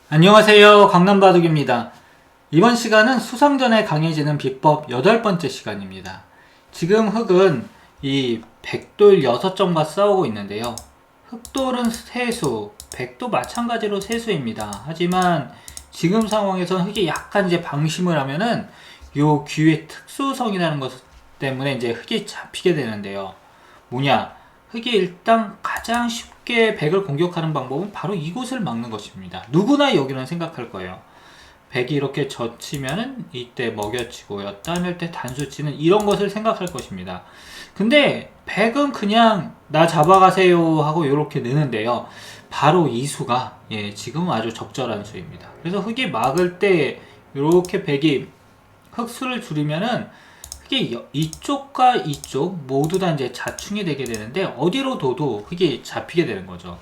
안녕하세요. 강남바둑입니다. 이번 시간은 수성전에 강해지는 비법 8번째 시간입니다. 지금 흑은 이 백돌 6점과 싸우고 있는데요. 흑돌은 세수, 백도 마찬가지로 세수입니다. 하지만 지금 상황에서는 흑이 약간 이제 방심을 하면은 요 귀의 특수성이라는 것 때문에 이제 흑이 잡히게 되는데요. 뭐냐? 흑이 일단 가장 쉽게 백을 공격하는 방법은 바로 이곳을 막는 것입니다. 누구나 여기는 생각할 거예요. 백이 이렇게 젖히면은 이때 먹여치고요. 따낼 때 단수치는 이런 것을 생각할 것입니다. 근데 백은 그냥 나 잡아가세요 하고 이렇게 느는데요. 바로 이 수가 지금 아주 적절한 수입니다. 그래서 흑이 막을 때 이렇게 백이 흑수를 줄이면은 흑이 이쪽과 이쪽 모두 다 이제 자충이 되게 되는데 어디로 둬도 흑이 잡히게 되는 거죠.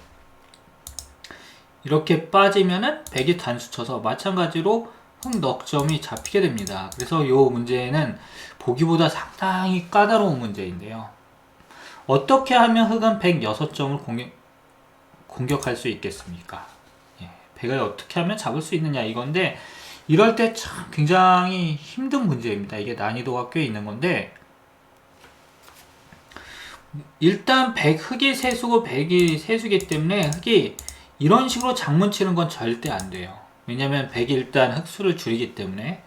이렇게 빠지면은 백이 단수 쳐서 마찬가지로 흑 넉점이 잡히게 됩니다. 그래서 이 문제는 보기보다 상당히 까다로운 문제인데요. 어떻게 하면 흑은 106점을 공격할 수 있겠습니까? 백을 어떻게 하면 잡을 수 있느냐 이건데 이럴 때 참 굉장히 힘든 문제입니다. 이게 난이도가 꽤 있는 건데 일단 흑이 세수고 백이 세수기 때문에 흑이 이런 식으로 장문 치는 건 절대 안 돼요. 왜냐면 백이 일단 흑수를 줄이기 때문에.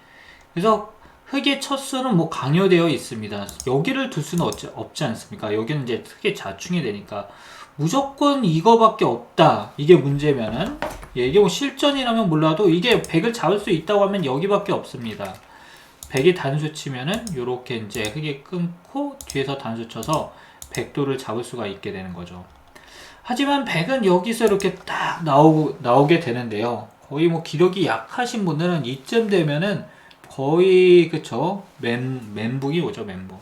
그래서 흑의 첫 수는 뭐 강요되어 있습니다. 여기를 둘 수는 없지 않습니까? 여기는 이제 흑의 자충이 되니까 무조건 이거밖에 없다. 이게 문제면은 이게 뭐 실전이라면 몰라도 이게 백을 잡을 수 있다고 하면 여기밖에 없습니다. 백이 단수 치면은 요렇게 이제 흑이 끊고 뒤에서 단수 쳐서 백도를 잡을 수가 있게 되는 거죠. 하지만 백은 여기서 이렇게 딱 나오게 되는데요. 거의 뭐 기력이 약하신 분들은 이쯤 되면은 거의 그쵸 멘붕이 오죠. 멘붕.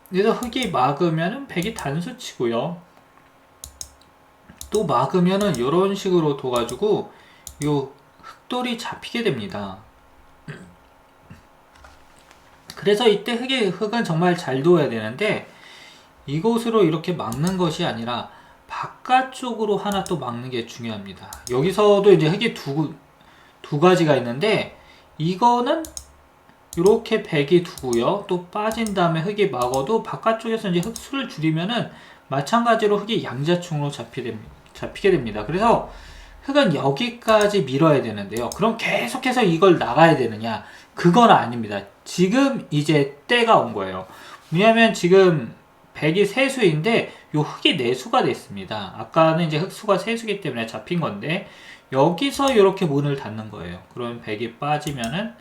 그래서 흑이 막으면은 백이 단수 치고요. 또 막으면은 이런 식으로 둬가지고 요 흑돌이 잡히게 됩니다. 그래서 이때 흑은 정말 잘 둬야 되는데 이곳으로 이렇게 막는 것이 아니라 바깥쪽으로 하나 또 막는 게 중요합니다. 여기서도 이제 흑이 두 가지가 있는데 이거는 이렇게 백이 두고요. 또 빠진 다음에 흑이 막아도 바깥쪽에서 이제 흑수를 줄이면은 마찬가지로 흑이 양자충으로 잡히게 됩니다. 그래서 흑은 여기까지 밀어야 되는데요. 그럼 계속해서 이걸 나가야 되느냐? 그건 아닙니다. 지금 이제 때가 온 거예요. 왜냐하면 지금 백이 세수인데 요 흑이 내수가 됐습니다. 아까는 이제 흑수가 세수기 때문에 잡힌 건데 여기서 이렇게 문을 닫는 거예요. 그러면 백이 빠지면은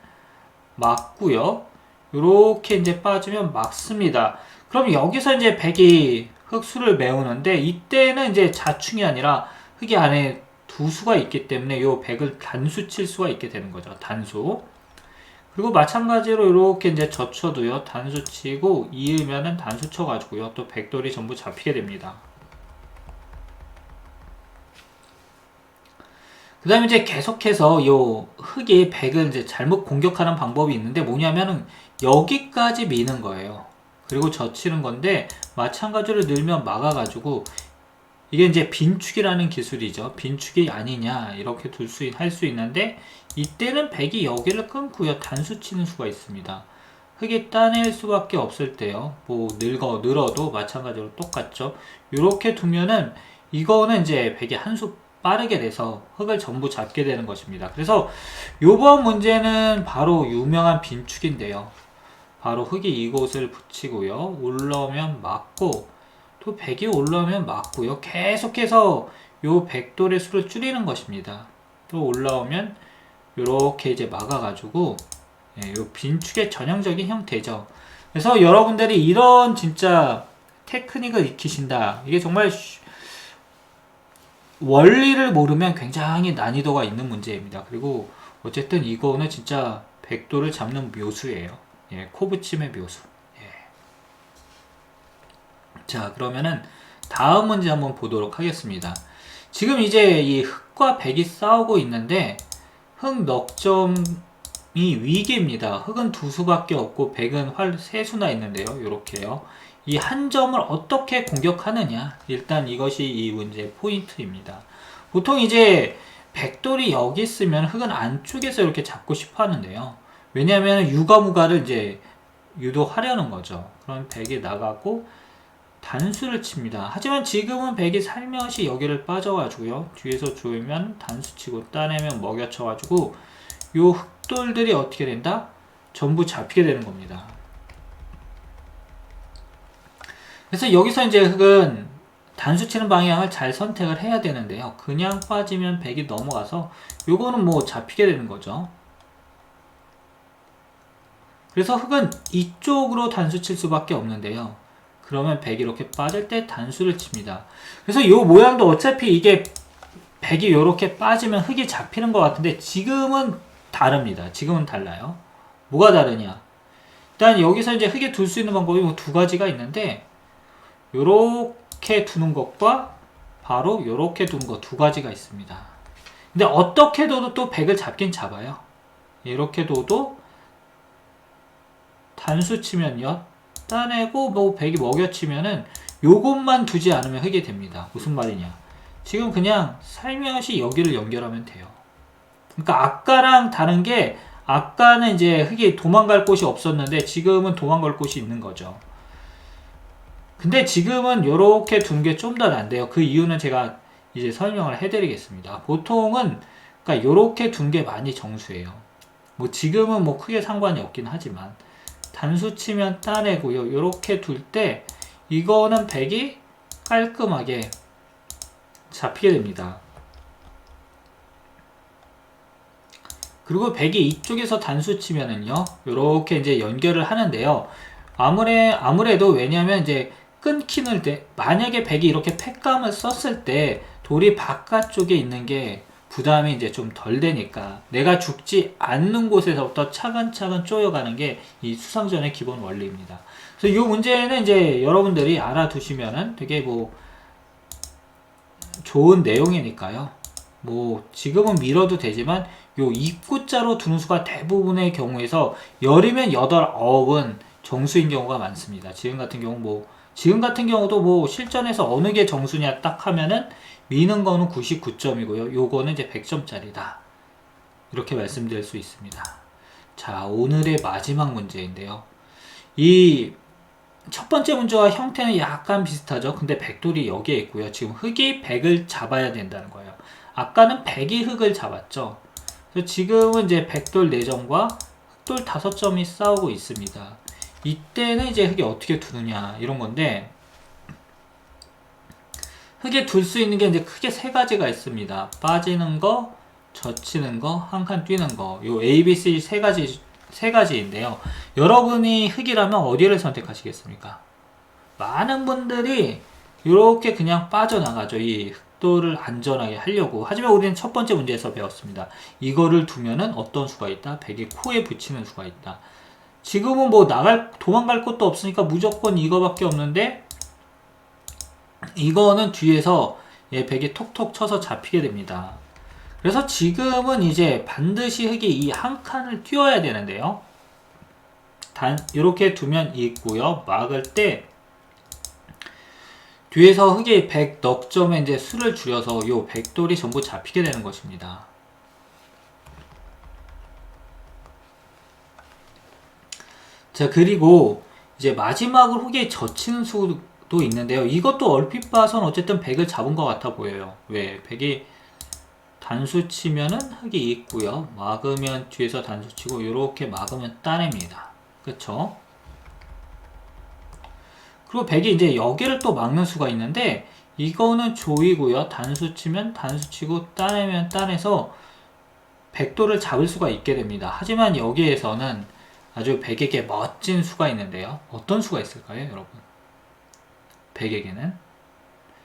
막고요. 요렇게 이제 빠지면 막습니다. 그럼 여기서 이제 백이 흑수를 메우는데 이때는 이제 자충이 아니라 흑이 안에 두 수가 있기 때문에 요 백을 단수 칠 수가 있게 되는 거죠. 단수. 그리고 마찬가지로 이렇게 이제 젖혀도요. 단수 치고 이으면은 단수 쳐가지고요. 또 백돌이 전부 잡히게 됩니다. 그 다음에 이제 계속해서 요 흑이 백을 이제 잘못 공격하는 방법이 있는데 뭐냐면은 여기까지 미는 거예요. 그리고 젖히는 건데 마찬가지로 늘면 막아가지고 이게 이제 빈축이라는 기술이죠. 빈축이 아니냐 이렇게 할 수 있는데 이때는 백이 여기를 끊고요. 단수 치는 수가 있습니다. 흑이 따낼 수밖에 없을 때요. 뭐 늘어도 마찬가지로 똑같죠. 이렇게 두면은 이거는 이제 백이 한 수 빠르게 돼서 흑을 전부 잡게 되는 것입니다. 그래서 요번 문제는 바로 유명한 빈축인데요. 바로 흑이 이곳을 붙이고요. 올라오면 막고 또 백이 올라오면 막고요. 계속해서 요 백돌의 수를 줄이는 것입니다. 또 올라오면 요렇게 이제 막아가지고 요 빈축의 전형적인 형태죠. 그래서 여러분들이 이런 진짜 테크닉을 익히신다. 이게 정말 원리를 모르면 굉장히 난이도가 있는 문제입니다. 그리고 어쨌든 이거는 진짜 백도를 잡는 묘수예요. 코브침의 묘수. 자, 그러면은 다음 문제 한번 보도록 하겠습니다. 지금 이제 이 흑과 백이 싸우고 있는데 흑 넉점이 위기입니다. 흑은 두 수밖에 없고 백은 세 수나 있는데요. 요렇게요. 이 한 점을 어떻게 공격하느냐, 일단 이것이 이 문제의 포인트입니다. 보통 이제 백돌이 여기 있으면 흑은 안쪽에서 이렇게 잡고 싶어 하는데요. 왜냐하면 유가무가를 이제 유도하려는 거죠. 그럼 백이 나가고 단수를 칩니다. 하지만 지금은 백이 살며시 여기를 빠져가지고요. 뒤에서 조이면 단수 치고 따내면 먹여쳐가지고 요 흑돌들이 어떻게 된다? 전부 잡히게 되는 겁니다. 그래서 여기서 이제 흑은 단수 치는 방향을 잘 선택을 해야 되는데요. 그냥 빠지면 백이 넘어가서 요거는 뭐 잡히게 되는 거죠. 그래서 흑은 이쪽으로 단수 칠 수밖에 없는데요. 그러면 백이 이렇게 빠질 때 단수를 칩니다. 그래서 이 모양도 어차피 이게 백이 이렇게 빠지면 흑이 잡히는 것 같은데 지금은 다릅니다. 지금은 달라요. 뭐가 다르냐? 일단 여기서 이제 흑에 둘 수 있는 방법이 뭐 두 가지가 있는데 요렇게 두는 것과 바로 요렇게 두는 것 두 가지가 있습니다. 근데 어떻게 둬도 또 백을 잡긴 잡아요. 이렇게 둬도 단수 치면요. 따내고 뭐 백이 먹여치면은 요것만 두지 않으면 흑이 됩니다. 무슨 말이냐? 지금 그냥 살며시 여기를 연결하면 돼요. 그러니까 아까랑 다른 게 아까는 이제 흑이 도망갈 곳이 없었는데 지금은 도망갈 곳이 있는 거죠. 근데 지금은 요렇게 두는 게 좀 더 난데요. 그 이유는 제가 이제 설명을 해드리겠습니다. 보통은 그러니까 요렇게 둔 게 많이 정수예요. 뭐 지금은 뭐 크게 상관이 없긴 하지만 단수 치면 따내고요. 요렇게 둘 때 이거는 백이 깔끔하게 잡히게 됩니다. 그리고 백이 이쪽에서 단수 치면은요. 요렇게 이제 연결을 하는데요. 아무래도 왜냐면 이제 끊기는 때 만약에 백이 이렇게 팩감을 썼을 때 돌이 바깥쪽에 있는 게 부담이 이제 좀 덜 되니까 내가 죽지 않는 곳에서부터 차근차근 쪼여가는 게 이 수상전의 기본 원리입니다. 그래서 이 문제는 이제 여러분들이 알아두시면은 되게 뭐 좋은 내용이니까요. 뭐 지금은 밀어도 되지만 요 입구자로 두는 수가 대부분의 경우에서 열이면 8, 9은 정수인 경우가 많습니다. 지금 같은 경우도 뭐 실전에서 어느 게 정수냐 딱 하면은 미는 거는 99점이고요. 요거는 이제 100점짜리다. 이렇게 말씀드릴 수 있습니다. 자, 오늘의 마지막 문제인데요. 이 첫 번째 문제와 형태는 약간 비슷하죠. 근데 백돌이 여기에 있고요. 지금 흑이 백을 잡아야 된다는 거예요. 아까는 백이 흑을 잡았죠. 그래서 지금은 이제 백돌 4점과 흑돌 5점이 싸우고 있습니다. 이때는 이제 흑이 어떻게 두느냐 이런 건데 흑에 둘 수 있는 게 이제 크게 3가지가 있습니다. 빠지는 거, 젖히는 거, 한 칸 뛰는 거. 요 A, B, C 세 가지인데요. 여러분이 흑이라면 어디를 선택하시겠습니까? 많은 분들이 이렇게 그냥 빠져나가죠. 이 흑돌을 안전하게 하려고. 하지만 우리는 첫 번째 문제에서 배웠습니다. 이거를 두면은 어떤 수가 있다? 백이 코에 붙이는 수가 있다. 지금은 뭐 도망갈 곳도 없으니까 무조건 이거밖에 없는데 이거는 뒤에서 백이 톡톡 쳐서 잡히게 됩니다. 그래서 지금은 이제 반드시 흑이 이 한 칸을 띄워야 되는데요. 이렇게 두면 있고요. 막을 때 뒤에서 흑이 100 넉 점에 이제 수를 줄여서 요 백돌이 전부 잡히게 되는 것입니다. 자, 그리고 이제 마지막으로 흑이 젖히는 수도 있는데요. 이것도 얼핏 봐선 어쨌든 백을 잡은 것 같아 보여요. 왜? 백이 단수 치면은 흑이 있고요. 막으면 뒤에서 단수 치고 이렇게 막으면 따냅니다. 그쵸? 그리고 백이 이제 여기를 또 막는 수가 있는데 이거는 조이고요. 단수 치면 단수 치고 따내면 따내서 백돌을 잡을 수가 있게 됩니다. 하지만 여기에서는 아주 백에게 멋진 수가 있는데요. 어떤 수가 있을까요, 여러분? 백에게는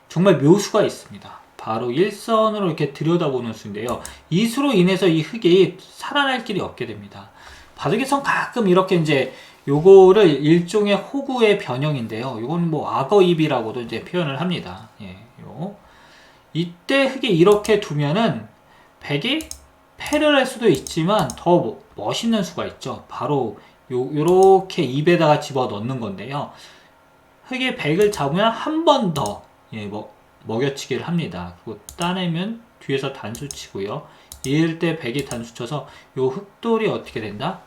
정말 묘수가 있습니다. 바로 일선으로 이렇게 들여다보는 수인데요. 이 수로 인해서 이 흑이 살아날 길이 없게 됩니다. 바둑에선 가끔 이렇게 이제 요거를 일종의 호구의 변형인데요. 요건 뭐 악어입이라고도 이제 표현을 합니다. 이때 흑이 이렇게 두면은 백이 패를 할 수도 있지만 더 멋있는 수가 있죠. 바로 요렇게 입에다가 집어 넣는 건데요. 흑이 백을 잡으면 한 번 더 먹여치기를 합니다. 그리고 따내면 뒤에서 단수 치고요. 2일 때 100이 단수 쳐서 요 흑돌이 어떻게 된다?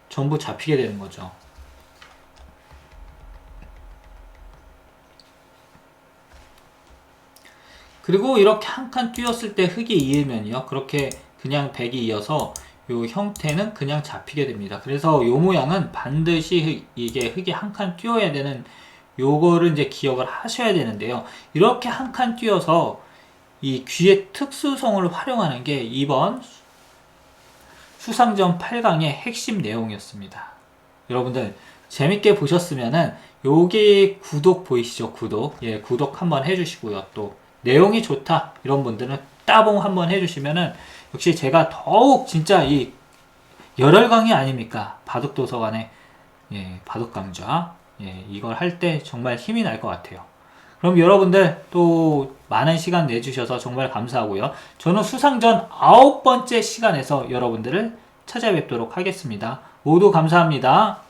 전부 잡히게 되는 거죠. 그리고 이렇게 한 칸 띄었을 때 흑이 이으면요. 그렇게 그냥 100이 이어서 요 형태는 그냥 잡히게 됩니다. 그래서 요 모양은 반드시 이게 흑이 한 칸 띄어야 되는 요거를 이제 기억을 하셔야 되는데요. 이렇게 한 칸 띄어서 이 귀의 특수성을 활용하는 게 이번 수상전 8강의 핵심 내용이었습니다. 여러분들 재밌게 보셨으면은 여기 구독 보이시죠? 구독. 예, 구독 한번 해주시고요. 또 내용이 좋다 이런 분들은 따봉 한번 해주시면은 역시 제가 더욱 진짜 이 열혈강의 아닙니까? 바둑도서관의 예, 바둑강좌 예, 이걸 할 때 정말 힘이 날 것 같아요. 그럼 여러분들 또 많은 시간 내주셔서 정말 감사하고요. 저는 수상전 9번째 시간에서 여러분들을 찾아뵙도록 하겠습니다. 모두 감사합니다.